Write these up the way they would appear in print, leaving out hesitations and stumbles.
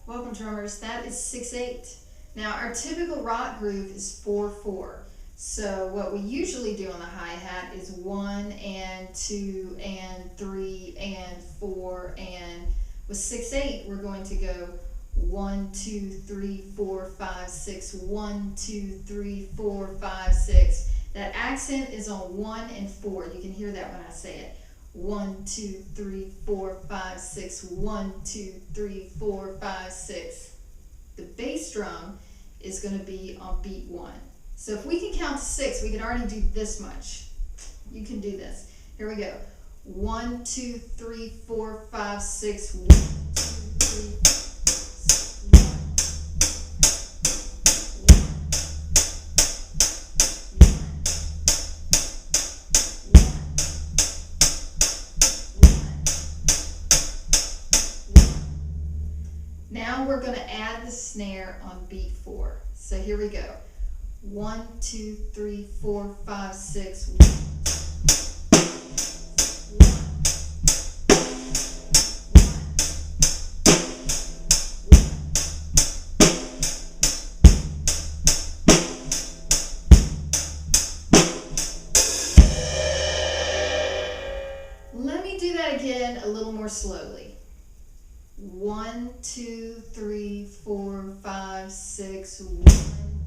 Welcome, drummers. That is 6/8. Now, our typical rock groove is 4/4. So what we usually do on the hi-hat is 1 and 2 and 3 and 4, and with 6/8 we're going to go 1, 2, 3, 4, 5, 6, 1, 2, 3, 4, 5, 6. That accent is on 1 and 4. You can hear that when I say it. 1, 2, 3, 4, 5, 6, 1, 2, 3, 4, 5, 6. The bass drum is going to be on beat 1. So if we can count to 6, we can already do this much. You can do this. Here we go. 1, 2, 3, 4, 5, 6. 1, 2, 3, 1. Now we're going to add the snare on beat 4. So here we go. 1, 2, 3, 4, 5, 6. 1. Let me do that again a little more slowly. 1, 2, 3, 4, 5, 6. 1,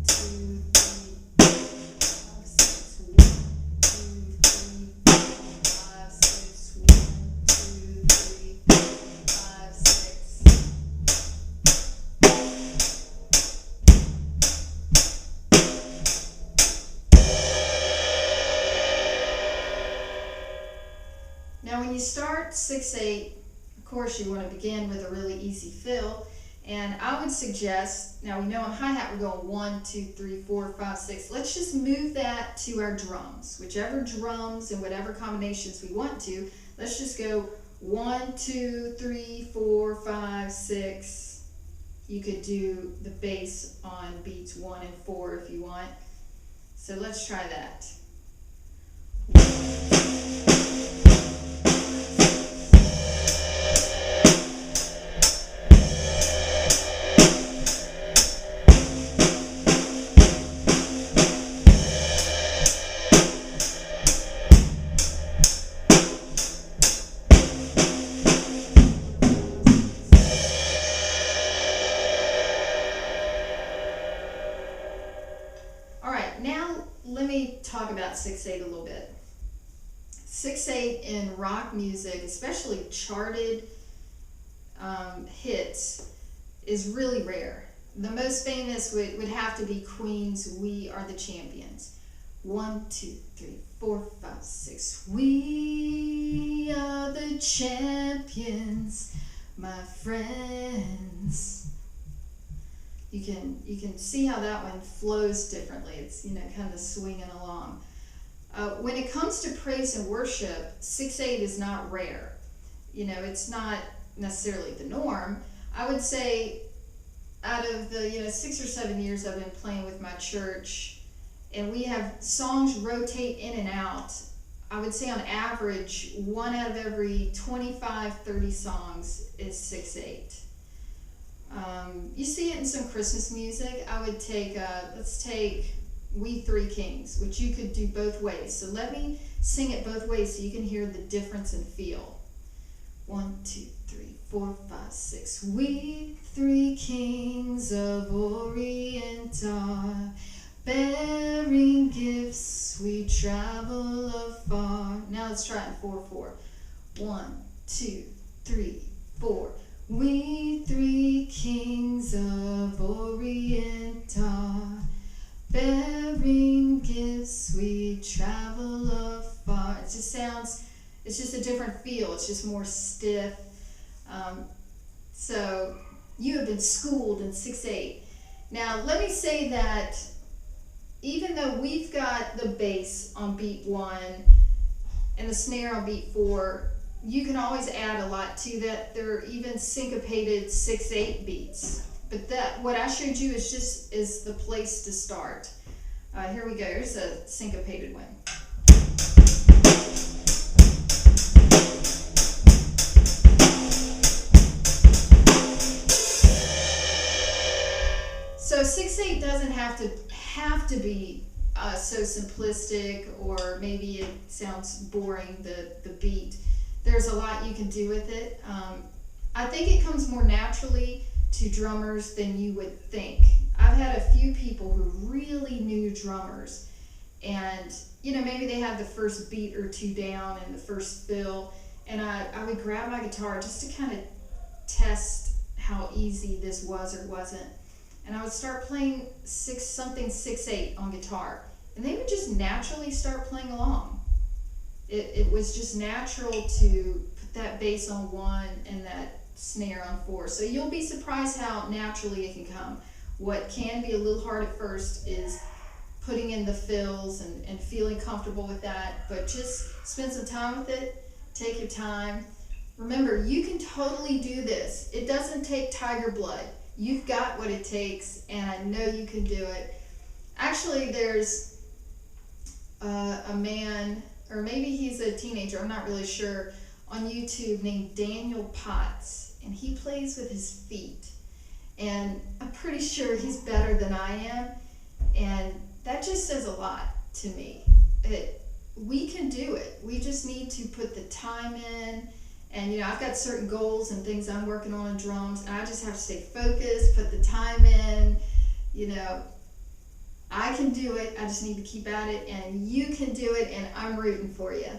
2, 3, 4, 5, 6. 1, 2, 3, 4, 5, 6. 1, 2, 3, 4, 5, 6. Now when you start 6/8, of course you want to begin with a really easy fill, and I would suggest, now we know on hi-hat we're going 1, 2, 3, 4, 5, 6. Let's just move that to our drums, whichever drums and whatever combinations we want to. Let's just go 1, 2, 3, 4, 5, 6. You could do the bass on beats 1 and 4 if you want. So let's try that. Now let me talk about 6/8 a little bit. 6/8 in rock music, especially charted hits, is really rare. The most famous would have to be Queen's "We Are the Champions." 1, 2, 3, 4, 5, 6. We are the champions, my friends. You can see how that one flows differently. It's, kind of swinging along. When it comes to praise and worship, 6/8 is not rare. It's not necessarily the norm. I would say out of the 6 or 7 years I've been playing with my church, and we have songs rotate in and out, I would say on average 1 out of every 25, 30 songs is 6/8. You see it in some Christmas music. I would take, let's take We Three Kings, which you could do both ways. So let me sing it both ways so you can hear the difference in feel. 1, 2, 3, 4, 5, 6. We three kings of Orient are, bearing gifts we travel afar. Now let's try it in 4/4. 1, 2, 3, 4. We three kings of Orient are, bearing gifts we travel afar. It just sounds, it's just a different feel. It's just more stiff. So you have been schooled in 6/8. Now let me say that even though we've got the bass on beat 1 and the snare on beat 4, you can always add a lot to that. There are even syncopated 6/8 beats. But what I showed you is the place to start. Here we go. Here's a syncopated one. So 6/8 doesn't have to be so simplistic, or maybe it sounds boring, the beat. There's a lot you can do with it. I think it comes more naturally to drummers than you would think. I've had a few people who really new drummers, and maybe they had the first beat or two down and the first fill, and I would grab my guitar just to kind of test how easy this was or wasn't, and I would start playing 6/8 on guitar, and they would just naturally start playing along. It was just natural to put that bass on 1 and that snare on 4. So you'll be surprised how naturally it can come. What can be a little hard at first is putting in the fills and feeling comfortable with that, but just spend some time with it. Take your time. Remember, you can totally do this. It doesn't take tiger blood. You've got what it takes, and I know you can do it. Actually, there's a man, or maybe he's a teenager, I'm not really sure, on YouTube named Daniel Potts, and he plays with his feet. And I'm pretty sure he's better than I am, and that just says a lot to me. We can do it. We just need to put the time in, and I've got certain goals and things I'm working on in drums, and I just have to stay focused, put the time in. I can do it. I just need to keep at it, and you can do it, and I'm rooting for you.